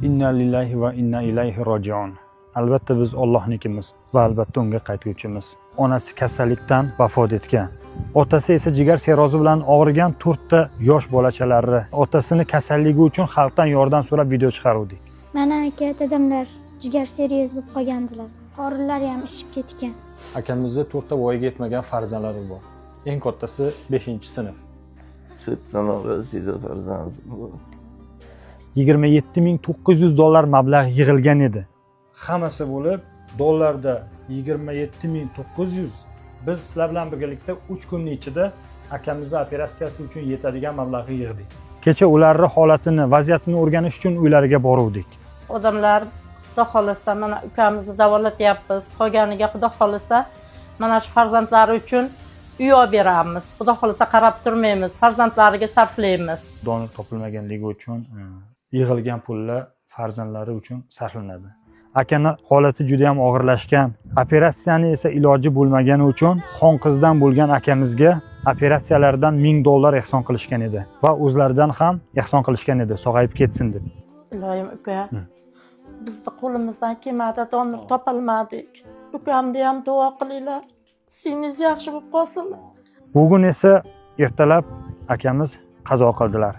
Inna lillahi va inna ilayhi rojiun. Albatta biz Allohnikimiz va albatta unga qaytuvchimiz. Onasi kasallikdan vafot etgan. Otasi esa jigar serozi bilan og'rigan 4 ta yosh bolachalari. Otasini kasalligi uchun xalqdan yordam so'rab video chiqaruvdik. Mana aka, dadamlar jigar seroz bo'lib qolgandilar. Qorinlari ham ishib ketgan. Akamizda 4 ta voyaga yetmagan farzandlari bor. Eng kattasi 5-sinf. To'rtdan orasida farzandim bor. $27,900 mablag' yig'ilgan edi. Hammasi bo'lib dollarda 27,900. Biz sizlar bilan birgalikda 3 kunning ichida akamizning operatsiyasi uchun yetadigan mablag'ni yig'dik. Kecha ularning holatini, vaziyatini o'rganish uchun uylariga boruvdik. Odamlar xudo xolasa mana ukamizni davolatyapmiz. Qolganiga xudo xolasa mana shu farzandlari uchun uy olib beramiz. Xudo xolasa qarab turmaymiz, farzandlariga sarflaymiz. Donor topilmaganligi uchun yig'ilgan pullar farzandlari uchun sarflanadi. Akani holati juda ham og'irlashgan. Operatsiyani esa iloji bo'lmagani uchun xonqizdan bo'lgan akamizga operatsiyalardan $1000 ehson qilishgan edi va o'zlaridan ham ehson qilishgan edi, sog'ayib ketsin deb. Iloyim uka, bizni qo'limizdan kelmadi, donor topolmadik. Ukamni ham duo qilinglar. Singiz yaxshi bo'lib qolsin. Bugun esa ertalab akamiz qazo qildilar.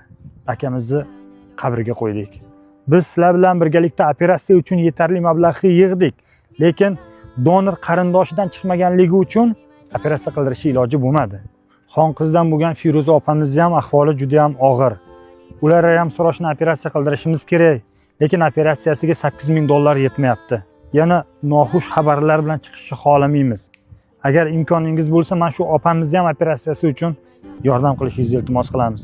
Akamizni qabriga qo'ydik. Biz sizlar bilan birgalikda operatsiya uchun yetarli mablag'ni yig'dik, lekin donor qarindoshidan chiqmaganligi uchun operatsiya qildirishi iloji bo'lmadi. Xonqizdan bo'lgan Firuza opamizning ham ahvoli juda ham og'ir. Ularga ham srochni operatsiya qildirishimiz kerak, lekin operatsiyasiga $8000 yetmayapti. Yana noxush xabarlar bilan chiqishni xohlamaymiz. Agar imkoningiz bo'lsa, mana shu opamizning ham operatsiyasi uchun yordam qilishingizni iltimos qilamiz.